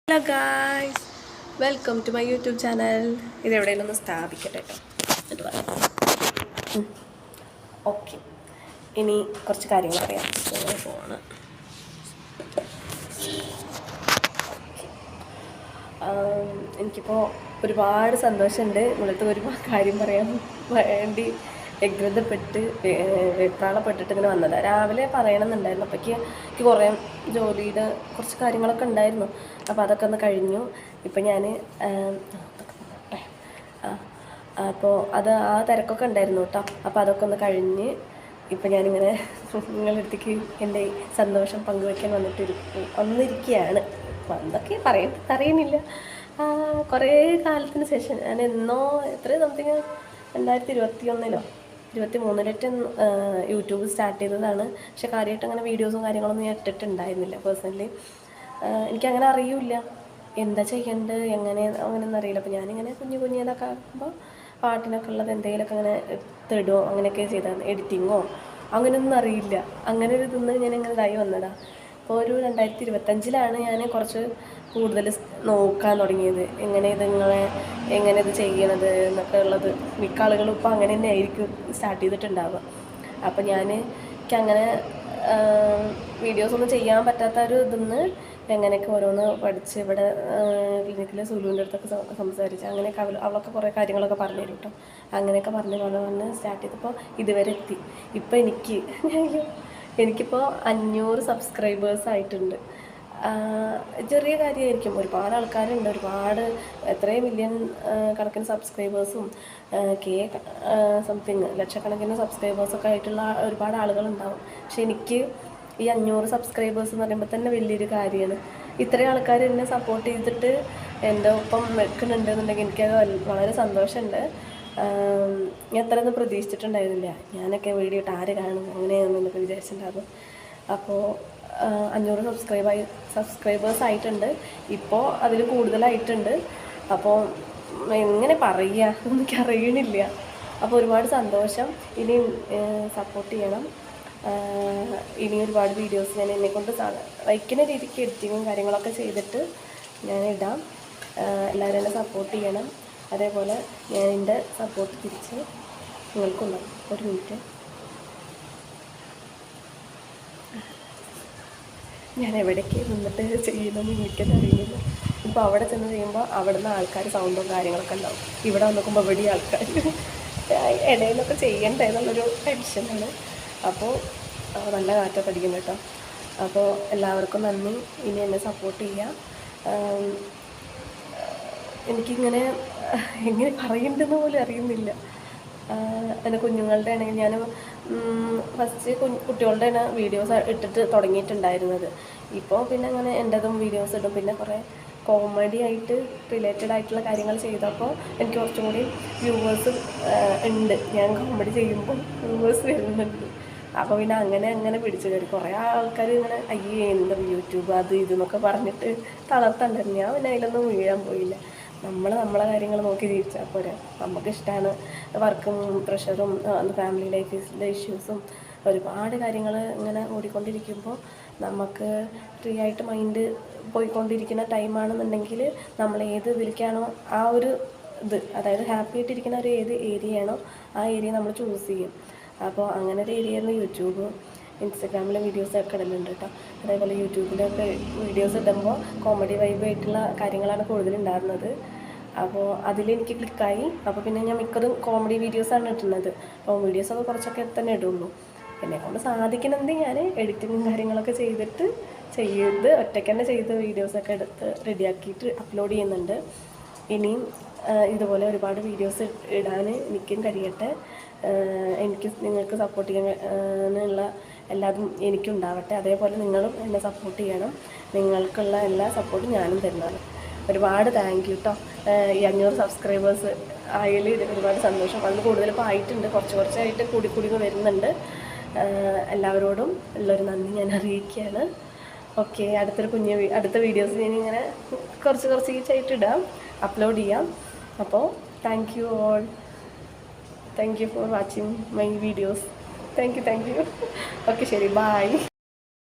Hello guys, welcome to my YouTube channel. ഇതെവിടെയെങ്കിലും ഒന്ന് സ്ഥാപിക്കട്ടെ കേട്ടോ. ഓക്കെ, ഇനി കുറച്ച് കാര്യങ്ങൾ പറയാം. ഫോണ് എനിക്കിപ്പോൾ ഒരുപാട് സന്തോഷമുണ്ട്. ഇവിടുത്തെ ഒരുപാട് കാര്യം പറയാൻ വേണ്ടി വ്യഗ്രതപ്പെട്ട് വെപ്രാളപ്പെട്ടിട്ട് ഇങ്ങനെ വന്നതാണ്. രാവിലെ പറയണമെന്നുണ്ടായിരുന്നു. അപ്പോഴേക്ക് എനിക്ക് കുറേ ജോലിയുടെ കുറച്ച് കാര്യങ്ങളൊക്കെ ഉണ്ടായിരുന്നു. അപ്പോൾ അതൊക്കെ ഒന്ന് കഴിഞ്ഞു. ഇപ്പം ഞാൻ അപ്പോൾ ആ തിരക്കൊക്കെ ഉണ്ടായിരുന്നു കേട്ടോ. അപ്പോൾ അതൊക്കെ ഒന്ന് കഴിഞ്ഞ് ഇപ്പം ഞാനിങ്ങനെ നിങ്ങളുടെ അടുത്തേക്ക് എൻ്റെ സന്തോഷം പങ്കുവയ്ക്കാൻ വന്നിരിക്കുകയാണ്. എന്തൊക്കെ അറിയുന്നില്ല. കുറേ കാലത്തിന് ശേഷം ഞാൻ സംതിങ് 2021 2023 യൂട്യൂബ് സ്റ്റാർട്ട് ചെയ്തതാണ്. പക്ഷെ കാര്യമായിട്ട് അങ്ങനെ വീഡിയോസും കാര്യങ്ങളൊന്നും ഞാൻ ഇട്ടിട്ടുണ്ടായിരുന്നില്ല. പേഴ്സണലി എനിക്കങ്ങനെ അറിയില്ല എന്താ ചെയ്യേണ്ടത്, അങ്ങനെയൊന്നും അറിയില്ല. അപ്പോൾ ഞാനിങ്ങനെ കുഞ്ഞിതൊക്കെ ആക്കുമ്പോൾ പാട്ടിനൊക്കെ ഉള്ളത് എന്തെങ്കിലുമൊക്കെ അങ്ങനെ ഇടുമോ അങ്ങനെയൊക്കെ ചെയ്താൽ എഡിറ്റിങ്ങോ അങ്ങനെയൊന്നും അറിയില്ല. അങ്ങനെ ഒരു ഞാൻ ഇങ്ങനെ ഇതായി വന്നതാണ്. അപ്പോൾ ഒരു 2025 ഞാൻ കുറച്ച് കൂടുതൽ നോക്കാൻ തുടങ്ങിയത്, എങ്ങനെ ഇത് ചെയ്യണത് എന്നൊക്കെ ഉള്ളത്. മിക്ക ആളുകളും ഇപ്പോൾ അങ്ങനെ തന്നെ ആയിരിക്കും സ്റ്റാർട്ട് ചെയ്തിട്ടുണ്ടാവുക. അപ്പോൾ എനിക്കങ്ങനെ വീഡിയോസൊന്നും ചെയ്യാൻ പറ്റാത്ത ഒരു എങ്ങനെയൊക്കെ ഓരോന്ന് പഠിച്ച് ഇവിടെ ക്ലിനിക്കിൽ സുലുവിൻ്റെ അടുത്തൊക്കെ സംസാരിച്ച് അങ്ങനെയൊക്കെ അവളൊക്കെ കുറേ കാര്യങ്ങളൊക്കെ പറഞ്ഞു തരും കേട്ടോ. അങ്ങനെയൊക്കെ പറഞ്ഞ് സ്റ്റാർട്ട് ചെയ്തപ്പോൾ ഇതുവരെ എത്തി. ഇപ്പോൾ എനിക്കിപ്പോൾ 500 സബ്സ്ക്രൈബേഴ്സ് ആയിട്ടുണ്ട്. ചെറിയ കാര്യമായിരിക്കും, ഒരുപാട് ആൾക്കാരുണ്ട്, എത്രയും മില്യൺ കണക്കിന് സബ്സ്ക്രൈബേഴ്സും സംതിങ് ലക്ഷക്കണക്കിന് സബ്സ്ക്രൈബേഴ്സൊക്കെ ആയിട്ടുള്ള ഒരുപാട് ആളുകളുണ്ടാവും. പക്ഷെ എനിക്ക് ഈ 500 സബ്സ്ക്രൈബേഴ്സ് എന്ന് പറയുമ്പോൾ തന്നെ വലിയൊരു കാര്യമാണ്. ഇത്രയും ആൾക്കാർ എന്നെ സപ്പോർട്ട് ചെയ്തിട്ട് എൻ്റെ ഒപ്പം നിൽക്കുന്നുണ്ടെന്നുണ്ടെങ്കിൽ എനിക്കത് വളരെ സന്തോഷമുണ്ട്. ഞാൻ അത്രയൊന്നും പ്രതീക്ഷിച്ചിട്ടുണ്ടായിരുന്നില്ല. ഞാനൊക്കെ വീഡിയോ ഇട്ട് ആര് കാണും അങ്ങനെയാണെന്നൊക്കെ വിചാരിച്ചിട്ടുണ്ടായിരുന്നു. അപ്പോൾ 500 സബ്സ്ക്രൈബേഴ്സ് ആയിട്ടുണ്ട്. ഇപ്പോൾ അതിൽ കൂടുതലായിട്ടുണ്ട്. അപ്പോൾ എങ്ങനെ പറയുക എനിക്കറിയണില്ല. അപ്പോൾ ഒരുപാട് സന്തോഷം. ഇനി സപ്പോർട്ട് ചെയ്യണം. ഇനി ഒരുപാട് വീഡിയോസ് ഞാൻ എന്നെക്കൊണ്ട് വയ്ക്കുന്ന രീതിക്ക് എഡിറ്റിങ്ങും കാര്യങ്ങളൊക്കെ ചെയ്തിട്ട് ഞാൻ ഇടാം. എല്ലാവരും എന്നെ സപ്പോർട്ട് ചെയ്യണം. അതേപോലെ ഞാൻ എൻ്റെ സപ്പോർട്ട് തിരിച്ച് നിങ്ങൾക്കുണ്ടാവും. ഒരു മിനിറ്റ്, ഞാൻ എവിടേക്ക് നിന്നിട്ട് ചെയ്യുന്നതെന്ന് എനിക്കത് അറിയില്ല. ഇപ്പോൾ അവിടെ ചെന്ന് ചെയ്യുമ്പോൾ അവിടെ നിന്ന് ആൾക്കാർ സൗണ്ടും കാര്യങ്ങളൊക്കെ ഉണ്ടാവും. ഇവിടെ നോക്കുമ്പോൾ ഇവിടെ ആൾക്കാർ ഇടയിലൊക്കെ ചെയ്യണ്ടേ എന്നുള്ളൊരു ടെൻഷനാണ്. അപ്പോൾ നല്ല കാറ്റൊക്കെ അടിക്കും കേട്ടോ. അപ്പോൾ എല്ലാവർക്കും നന്ദി. ഇനി എന്നെ സപ്പോർട്ട് ചെയ്യാം. എനിക്കിങ്ങനെ എങ്ങനെ പറയേണ്ടതെന്ന് പോലും അറിയുന്നില്ല. എൻ്റെ കുഞ്ഞുങ്ങളുടെ ആണെങ്കിൽ ഞാൻ ഫസ്റ്റ് കുട്ടികളുടെ തന്നെ വീഡിയോസ് ഇട്ടിട്ട് തുടങ്ങിയിട്ടുണ്ടായിരുന്നത്. ഇപ്പോൾ പിന്നെ അങ്ങനെ എൻ്റെതും വീഡിയോസ് ഇടും. പിന്നെ കുറേ കോമഡി ആയിട്ട് റിലേറ്റഡ് ആയിട്ടുള്ള കാര്യങ്ങൾ ചെയ്തപ്പോൾ എനിക്ക് കുറച്ചും കൂടി വ്യൂവേഴ്സ് ഉണ്ട്. ഞാൻ കോമഡി ചെയ്യുമ്പോൾ വ്യൂവേഴ്സ് വരുന്നുണ്ട്. അപ്പോൾ പിന്നെ അങ്ങനെ പിടിച്ചു കയറി. കുറേ ആൾക്കാർ ഇങ്ങനെ അയ്യേ എന്താ യൂട്യൂബ് അത് ഇതെന്നൊക്കെ പറഞ്ഞിട്ട് തളർത്തണ്ടായിരുന്നു. ഞാൻ പിന്നെ അതിലൊന്നും വീഴാൻ പോയില്ല. നമ്മളെ കാര്യങ്ങൾ നോക്കി ജീവിച്ചാൽ പോരാ. നമുക്കിഷ്ടമാണ്. വർക്കും പ്രഷറും ഫാമിലി ലൈഫിലെ ഇഷ്യൂസും ഒരുപാട് കാര്യങ്ങൾ ഇങ്ങനെ ഓടിക്കൊണ്ടിരിക്കുമ്പോൾ നമുക്ക് ഫ്രീ ആയിട്ട് മൈൻഡ് പോയിക്കൊണ്ടിരിക്കുന്ന ടൈമാണെന്നുണ്ടെങ്കിൽ നമ്മൾ ഏത് ഇതിലേക്കാണോ ആ ഒരു അതായത് ഹാപ്പി ആയിട്ടിരിക്കുന്ന ഒരു ഏത് ഏരിയയാണോ ആ ഏരിയ നമ്മൾ ചൂസ് ചെയ്യും. അപ്പോൾ അങ്ങനെ ഒരു ഏരിയയാണ് യൂട്യൂബ്. ഇൻസ്റ്റഗ്രാമിലെ വീഡിയോസൊക്കെ ഇടലുണ്ട് കേട്ടോ. അതേപോലെ യൂട്യൂബിലൊക്കെ വീഡിയോസ് ഇടുമ്പോൾ കോമഡി വൈബായിട്ടുള്ള കാര്യങ്ങളാണ് കൂടുതലുണ്ടാകുന്നത്. അപ്പോൾ അതിലെനിക്ക് ക്ലിക്കായി. അപ്പോൾ പിന്നെ ഞാൻ മിക്കതും കോമഡി വീഡിയോസാണ് ഇടുന്നത്. അപ്പോൾ വീഡിയോസൊക്കെ കുറച്ചൊക്കെ തന്നെ ഇടുള്ളൂ. എന്നെക്കൊണ്ട് സാധിക്കുന്നുണ്ട് ഞാൻ എഡിറ്റിങ്ങും കാര്യങ്ങളൊക്കെ ചെയ്ത് ഒറ്റയ്ക്ക് തന്നെ ചെയ്ത് വീഡിയോസൊക്കെ എടുത്ത് റെഡിയാക്കിയിട്ട് അപ്ലോഡ് ചെയ്യുന്നുണ്ട്. ഇനിയും ഇതുപോലെ ഒരുപാട് വീഡിയോസ് ഇടാൻ എനിക്കും കഴിയട്ടെ. നിങ്ങൾക്ക് സപ്പോർട്ട് ചെയ്യാനുള്ള എല്ലാതും എനിക്കുണ്ടാവട്ടെ. അതേപോലെ നിങ്ങളും എന്നെ സപ്പോർട്ട് ചെയ്യണം. നിങ്ങൾക്കുള്ള എല്ലാ സപ്പോർട്ടും ഞാനും തരുന്നതാണ്. ഒരുപാട് താങ്ക് യു കേട്ടോ. ഈ 500 സബ്സ്ക്രൈബേഴ്സ് ആയതിൽ ഒരുപാട് സന്തോഷം. അതിൽ കൂടുതൽ ഇപ്പോൾ ആയിട്ടുണ്ട്. കുറച്ചായിട്ട് കൂടി വരുന്നുണ്ട്. എല്ലാവരോടും ഉള്ളൊരു നന്ദി ഞാൻ അറിയിക്കുകയാണ്. ഓക്കെ, അടുത്ത വീഡിയോസ് ഞാനിങ്ങനെ കുറച്ച് ഈച്ചായിട്ട് ഇടാം, അപ്ലോഡ് ചെയ്യാം. അപ്പോൾ thank you all. Thank you for watching my videos. Thank you. Okay, ശരി, ബൈ.